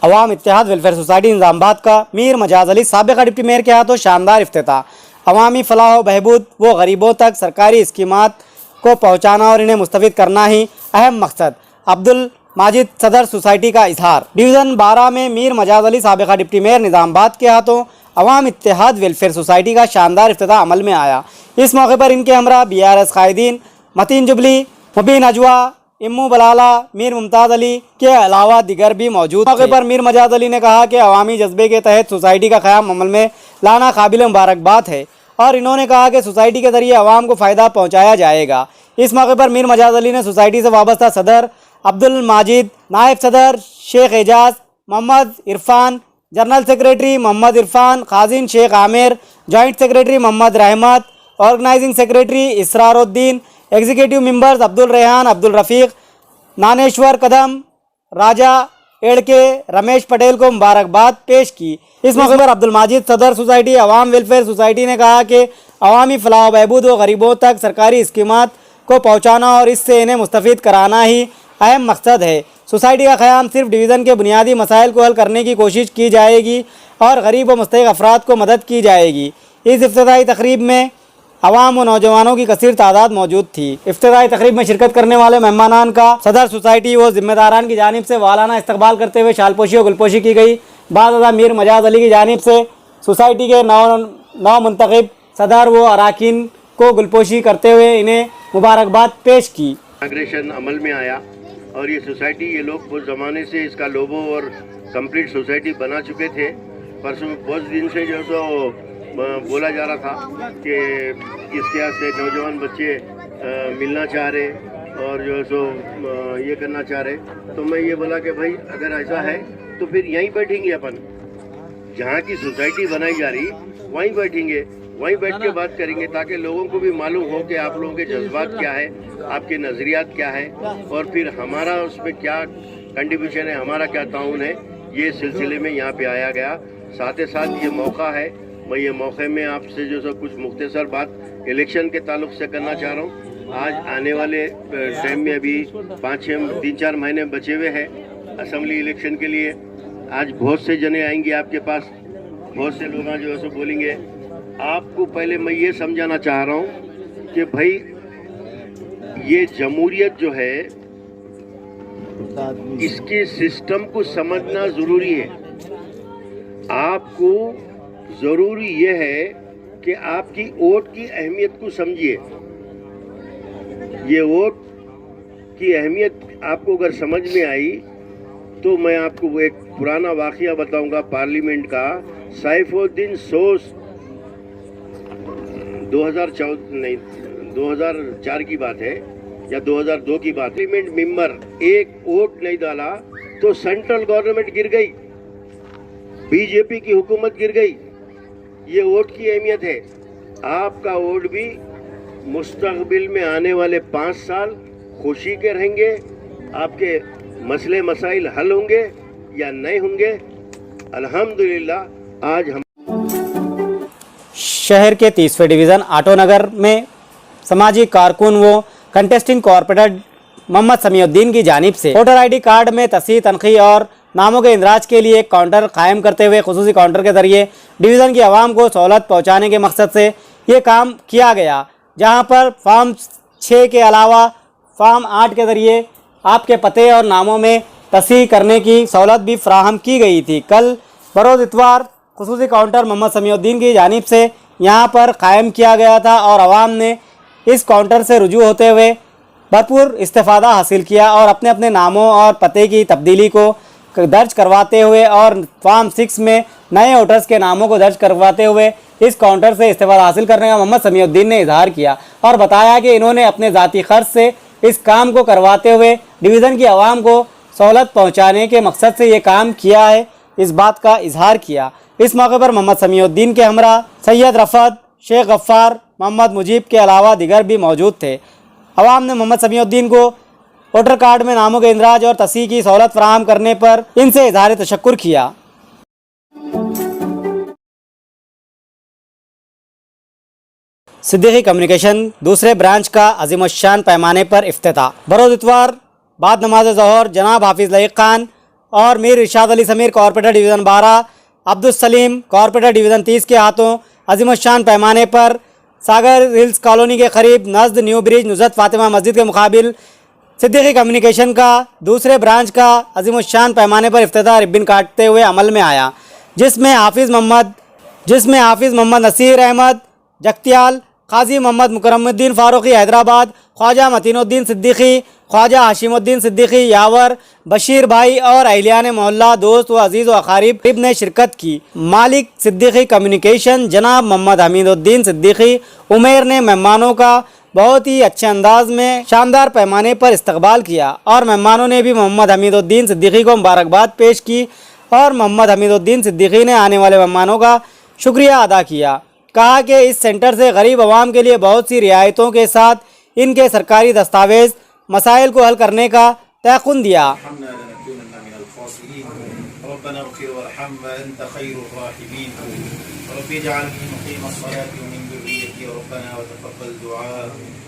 अवाम इत्तेहाद welfare society Nizamabad का Mir Majaz Ali साबिक़ deputy mayor के हाथों शानदार इफ्तिताह। अवामी फलाह व बहबूद व गरीबों तक सरकारी स्कीमात को पहुँचाना और इन्हें मुस्तफ़ीद करना ही अहम मकसद। अब्दुल माजिद सदर सोसाइटी का इजहार। डिवीज़न 12 में मीर मजाज अली साबिक़ डिप्टी मेयर निज़ामाबाद के हाथों अवाम इत्तेहाद वेलफेयर सोसाइटी का शानदार इफ्तिताह अमल में आया। इस मौके पर इनके हमरा BRS कायदीन मतीन जुबली, मुबीन अजवा, इम्मू बलाला, मीर मुमताज़ अली के अलावा दिगर भी मौजूद। मौके पर मीर मजाज अली ने कहा कि अवामी जज्बे के तहत सोसाइटी का क़याम अमल में लाना काबिल मुबारकबाद है और इन्होंने कहा कि सोसाइटी के ज़रिए अवाम को फ़ायदा पहुँचाया जाएगा। इस मौके पर मीर मजाज अली ने सोसाइटी से वाबस्ता सदर अब्दुल माजिद, नायब सदर शेख एजाज, मोहम्मद इरफान, जनरल सेक्रेटरी मोहम्मद इरफान, खाजिन Sheikh Aamir, joint secretary Mohammed Rehmat, organising secretary Israruddin, executive members Abdul Rehan, Abdul Rafiq, Naneshwar Kadam, Raja Edke, Ramesh Patel को मुबारकबाद पेश की। इस मौके पर अब्दुल माजिद सदर सोसाइटी अवाम वेलफेयर सोसाइटी ने कहा कि अवामी फलाह बहबूद व गरीबों तक सरकारी स्कीमात को पहुँचाना और इससे इन्हें मुस्तफ़ीद कराना ही अहम मकसद है। सोसाइटी का क़याम सिर्फ डिवीज़न के बुनियादी मसाइल को हल करने की कोशिश की जाएगी और गरीब व मुस्तहिक़ अफराद को मदद की जाएगी। इस इफ्तिताही तकरीब में अवाम व नौजवानों की कसीर तादाद मौजूद थी। इफ्तिताही तकरीब में शिरकत करने वाले मेहमानान का सदर सोसाइटी व ज़िम्मेदारान की जानिब से वालाना इस्तकबाल करते हुए शालपोशी और गुलपोशी की गई। बाद अज़ा मीर मजाज अली की जानिब से सोसाइटी के नौ मुंतखब सदर व अराकीन को गुलपोशी करते हुए इन्हें मुबारकबाद पेश की। इनाग्रेशन अमल में आया और ये सोसाइटी ये लोग कुछ ज़माने से इसका लोगो और कंप्लीट सोसाइटी बना चुके थे। परसों बहुत दिन से जो सो बोला जा रहा था कि इसके यहाँ से नौजवान बच्चे मिलना चाह रहे और जो सो ये करना चाह रहे, तो मैं ये बोला कि भाई अगर ऐसा है तो फिर यहीं बैठेंगे अपन, जहाँ की सोसाइटी बनाई जा रही वहीं बैठेंगे, वहीं बैठ के बात करेंगे ताकि लोगों को भी मालूम हो कि आप लोगों के जज्बात क्या है, आपके नज़रियात क्या है और फिर हमारा उसमें क्या कंट्रीब्यूशन है, हमारा क्या ताउन है। ये सिलसिले में यहाँ पे आया गया। साथ ही साथ ये मौका है, मैं ये मौके में आपसे जो सो कुछ मुख्तसर बात इलेक्शन के ताल्लुक से करना चाह रहा हूँ। आज आने वाले टाइम में अभी 3-4 महीने बचे हुए हैं असम्बली इलेक्शन के लिए। आज बहुत से जने आएंगे आपके पास, बहुत से लोग जो है सो बोलेंगे। आपको पहले मैं ये समझाना चाह रहा हूँ कि भाई ये जमहूरियत जो है इसके सिस्टम को समझना ज़रूरी है। आपको ज़रूरी ये है कि आपकी वोट की अहमियत को समझिए। ये वोट की अहमियत आपको अगर समझ में आई तो मैं आपको एक पुराना वाक़या बताऊंगा पार्लियामेंट का। सैफुद्दीन सोस 2004 की बात है या 2002 की बात। पार्लियामेंट मेंबर एक वोट नहीं डाला तो सेंट्रल गवर्नमेंट गिर गई, बीजेपी की हुकूमत गिर गई। ये वोट की अहमियत है। आपका वोट भी मुस्तकबिल में आने वाले 5 साल खुशी के रहेंगे, आपके मसले मसाइल हल होंगे या नहीं होंगे। अल्हम्दुलिल्लाह आज हम शहर के 30वें डिवीज़न आटो नगर में समाजी कारकुन व कंटेस्टिंग कॉरपोरेटर मोहम्मद समीउद्दीन की जानिब से वोटर ID कार्ड में तस्हीह तनखी और नामों के इंदराज के लिए एक काउंटर कायम करते हुए खुसूसी काउंटर के ज़रिए डिवीज़न की आवाम को सहूलत पहुँचाने के मकसद से ये काम किया गया, जहाँ पर फॉर्म 6 के अलावा फॉर्म 8 के ज़रिए आपके पते और नामों में तस्हीह करने की सहूलत भी फ्राहम की गई थी। कल बरोज़ इतवार खुसूसी काउंटर मोहम्मद समीउद्दीन की जानिब से यहाँ पर कायम किया गया था और आवाम ने इस काउंटर से रुजू होते हुए भरपूर इस्तेफ़ादा हासिल किया और अपने अपने नामों और पते की तब्दीली को दर्ज करवाते हुए और फॉर्म 6 में नए वोटर्स के नामों को दर्ज करवाते हुए इस काउंटर से इस्तेफ़ादा हासिल करने का मोहम्मद समीउद्दीन ने इजहार किया और बताया कि इन्होंने अपने ज़ाती खर्च से इस काम को करवाते हुए डिवीज़न की आवाम को सहूलत पहुँचाने के मकसद से ये काम किया है, इस बात का इजहार किया। इस मौके पर मोहम्मद समीउद्दीन के हमरा सैयद रफ़त, शेख गफ़्फ़ार, मोहम्मद मुजीब के अलावा दिगर भी मौजूद थे। अवाम ने मोहम्मद समीउद्दीन को वोटर कार्ड में नामों के इंदराज और तस्हीह की सहूलत फराहम करने पर इनसे इज़हार तशक्कुर किया। सिद्दीकी कम्युनिकेशन दूसरे ब्रांच का अज़ीमुश्शान पैमाने पर इफ्तिताह। बरोज़ इतवार बाद नमाज ज़ोहर जनाब हाफिज़ लईक़ खान और Mir Irshad Ali Sameer corporator division 12, Abdul Saleem corporator division 30 के हाथों अजीमुशान पैमाने पर सागर हिल्स कॉलोनी के करीब नज़द न्यू ब्रिज नुज़रत फ़ातिमा मस्जिद के मुकाबिल सिद्दीकी कम्युनिकेशन का दूसरे ब्रांच का अजीमुशान पैमाने पर इफ्तिताह रिबन काटते हुए अमल में आया, जिसमें हाफिज़ मोहम्मद नसीर अहमद जगतियाल, काजी मोहम्मद मुकरमुद्दीन फ़ारूक़ी हैदराबाद, ख्वाजा मतीनुद्दीन सिद्दीकी, ख्वाजा हाशिमुद्दीन सिद्दीकी यावर, बशीर भाई और अहलियान मोहल्ला, दोस्त व अजीज़ व अकारीब ने शिरकत की। मालिक सिद्दीकी कम्युनिकेशन जनाब मोहम्मद हमीदुद्दीन सिद्दीकी उमेर ने मेहमानों का बहुत ही अच्छे अंदाज में शानदार पैमाने पर इस्तकबाल किया और मेहमानों ने भी मोहम्मद हमीदुद्दीन सिद्दीकी को मुबारकबाद पेश की और मोहम्मद हमीदुद्दीन सिद्दीकी ने आने वाले मेहमानों का शुक्रिया अदा किया। कहा कि इस सेंटर से गरीब आवाम के लिए बहुत सी रियायतों के साथ इनके सरकारी दस्तावेज़ मसाइल को हल करने का तयक़ुन दिया।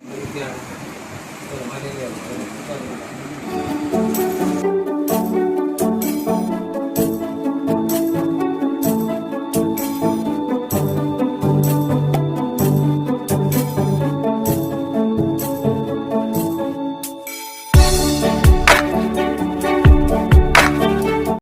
Gracias.